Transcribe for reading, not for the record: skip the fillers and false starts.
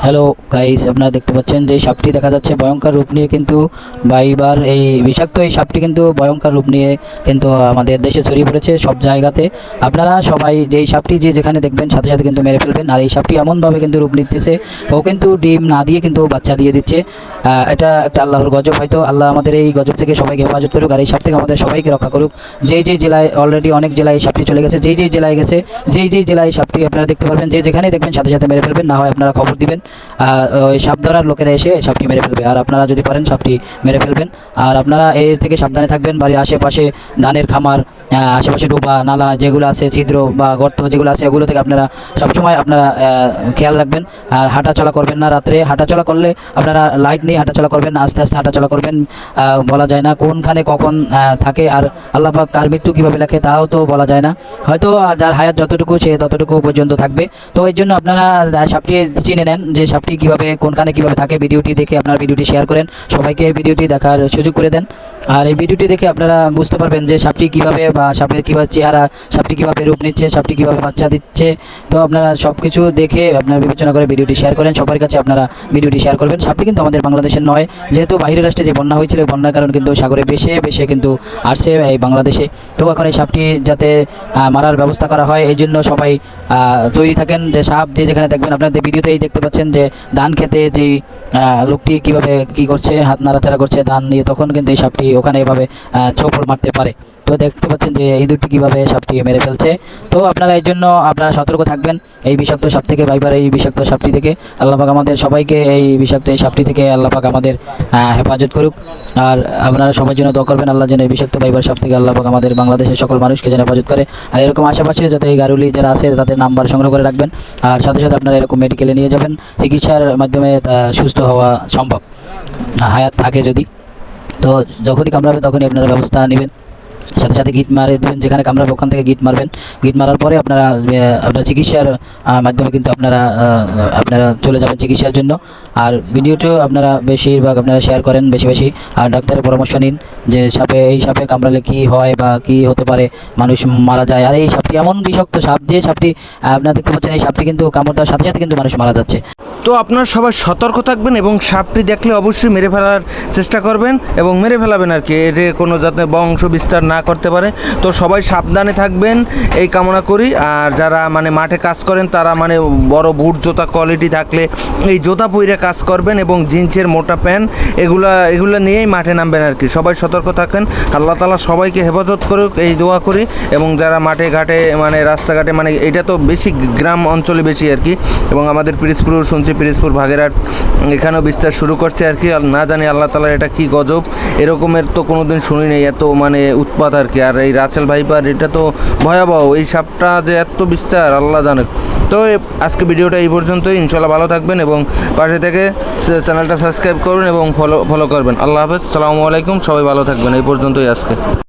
Hello guys, আপনারা দেখতে পাচ্ছেন যে সাপটি দেখা যাচ্ছে ভয়ঙ্কর রূপ নিয়ে কিন্তু বাইবার এই বিষাক্ত এই সাপটি কিন্তু ভয়ঙ্কর রূপ নিয়ে কিন্তু আমাদের দেশে ছড়িয়ে পড়েছে সব জায়গাতে। আপনারা সবাই যে এই সাপটি যে যেখানে দেখবেন সাথে সাথে কিন্তু মেরে ফেলবেন। আর এই সাপটি এমনভাবে কিন্তু রূপ নিতেছে, ও কিন্তু ডিম না দিয়ে কিন্তু বাচ্চা দিয়ে দিচ্ছে। এটা একটা আল্লাহর গজব। হয়তো আল্লাহ আমাদের এই গজব থেকে সবাইকে হেফাজত করুক, আর এই সাপ থেকে আমাদের সবাইকে রক্ষা করুক। যেই জেলায় অলরেডি অনেক জেলায় এই সাপটি চলে গেছে, যেই জেলায় গেছে, যেই জেলায় সাপটি আপনারা দেখতে পারবেন, যে যেখানে দেখবেন সাথে সাথে মেরে ফেলবেন, না হয় আপনারা খবর দিবেন। ওই সাপ ধরার লোকেরা এসে সাপটি মেরে ফেলবে, আর আপনারা যদি পারেন সাপটি মেরে ফেলবেন। আর আপনারা এর থেকে সাবধানে থাকবেন। বাড়ির আশেপাশে ধানের খামার, আশেপাশে ডোবা নালা যেগুলো আছে, ছিদ্র বা গর্ত যেগুলো আছে, ওগুলো থেকে আপনারা সবসময় আপনারা খেয়াল রাখবেন। আর হাঁটাচলা করবেন না, রাত্রে হাঁটাচলা করলে আপনারা লাইট নিয়ে হাঁটাচলা করবেন, আস্তে আস্তে হাঁটাচলা করবেন। বলা যায় না কোনখানে কখন থাকে, আর আল্লাহ পাক কার মৃত্যু কীভাবে লেখে তাও তো বলা যায় না। হয়তো যার হায়াত যতটুকু সে ততটুকু পর্যন্ত থাকবে। তো এই জন্য আপনারা সাপটি চিনে নেন যে সাপটি কীভাবে কোনখানে কীভাবে থাকে। ভিডিওটি দেখে আপনারা ভিডিওটি শেয়ার করেন, সবাইকে ভিডিওটি দেখার সুযোগ করে দেন। আর এই ভিডিওটি দেখে আপনারা বুঝতে পারবেন যে সাপটি কীভাবে বা সাপের কীভাবে চেহারা, সাপটি কীভাবে রূপ নিচ্ছে, সাপটি কীভাবে বাচ্চা দিচ্ছে। তো আপনারা সব কিছু দেখে আপনারা বিবেচনা করে ভিডিওটি শেয়ার করেন, সবার কাছে আপনারা ভিডিওটি শেয়ার করবেন। সাপটি কিন্তু আমাদের বাংলাদেশের নয়, যেহেতু বাইরের রাষ্ট্রে যে বন্যা হয়েছিল, বন্যার কারণে কিন্তু সাগরে বেশে কিন্তু আসছে এই বাংলাদেশে। তো এখন এই সাপটি যাতে মারার ব্যবস্থা করা হয়, এই জন্য সবাই তৈরি থাকেন। যে সাপ যে যেখানে দেখবেন, আপনাদের ভিডিওতেই দেখতে পাচ্ছেন যে ধান খেতে যেই লোকটি কীভাবে কী করছে, হাত নাড়াচাড়া করছে ধান নিয়ে, তখন কিন্তু এই সাপটি ওখানে এভাবে ছোপড় মারতে পারে। তো দেখতে পাচ্ছেন যে এই দুটি কীভাবে সাপটি মেরে ফেলছে। তো আপনারা এই জন্য আপনারা সতর্ক থাকবেন এই বিষাক্ত সাপ থেকে, ভাইবার এই বিষাক্ত সাপটি থেকে। আল্লাহ পাক আমাদের সবাইকে এই বিষাক্ত এই সাপটি থেকে আল্লাহ পাক আমাদের হেফাজত করুক। আর আপনারা সবার জন্য দোয়া করবেন, আল্লাহ যেন এই বিষাক্ত ভাইবার সাপ থেকে আল্লাহ পাক আমাদের বাংলাদেশের সকল মানুষকে যেন হেফাজত করে। আর এরকম আশেপাশে যাতে এই গারুলি যারা আছে তাদের নাম্বার সংগ্রহ করে রাখবেন। আর সাথে সাথে আপনারা এরকম মেডিকেলে নিয়ে যাবেন, চিকিৎসার মাধ্যমে সুস্থ হওয়া সম্ভব হায়াত থাকে যদি। তো যখনই কামড়াবে তখনই আপনারা ব্যবস্থা নেবেন, সাথে সাথে গিট মারে দেবেন। যেখানে কামড়াবে ওখান থেকে গিট মারবেন। গিট মারার পরে আপনারা আপনার চিকিৎসার মাধ্যমে কিন্তু আপনারা চলে যাবেন চিকিৎসার জন্য। আর ভিডিওটিও আপনারা বেশিরভাগ আপনারা শেয়ার করেন বেশি। আর ডাক্তারের পরামর্শ নিন যে এই সাপে কামড়ালে কী হয় বা কী হতে পারে, মানুষ মারা যায়। আর এই সাপটি এমন বিষাক্ত সাপ যে সাপটি আপনারা দেখতে পাচ্ছেন, এই সাপটি কিন্তু কামড় দেওয়ার সাথে সাথে কিন্তু মানুষ মারা যাচ্ছে। তো আপনারা সবাই সতর্ক থাকবেন এবং সাপটি দেখলে অবশ্যই মেরে ফেলার চেষ্টা করবেন এবং মেরে ফেলাবেন আর কি, এর কোনো যাতে বংশ বিস্তার না করতে পারে। তো সবাই সাবধানে থাকবেন এই কামনা করি। আর যারা মাঠে কাজ করেন তারা বড় বুট জুতা কোয়ালিটি থাকলে এই জুতা পরে কাজ করবেন এবং জিন্সের মোটা প্যান্ট এগুলো নিয়েই মাঠে নামবেন আর কি। সবাই সতর্ক থাকেন। আল্লাহ তাআলা সবাইকে হেফাজত করুক এই দোয়া করি। এবং যারা মাঠে ঘাটে রাস্তাঘাটে এটা তো বেশি গ্রাম অঞ্চলে বেশি আর কি, এবং আমাদের পিরিজপুর শুনছি, পিরিজপুর ভাগেরহাট এখানেও বিস্তার শুরু করছে আর কি। না জানি আল্লাহ তাআলার এটা কি গজব, এরকমের তো কোনোদিন শুনি নেই এত উৎপাত আর কি। আর এই রাসেল ভাইপার এটা তো ভয়াবহ, এই সাপটা যে এত বিস্তার আল্লাহ জানে। তো আজকে ভিডিওটা এই পর্যন্তই। ইনশাল্লাহ ভালো থাকবেন এবং পাশে থেকে চ্যানেলটা সাবস্ক্রাইব করবেন এবং ফলো করবেন। আল্লাহ হাফেজ, সালামু আলাইকুম। সবাই ভালো থাকবেন। এই পর্যন্তই আজকে।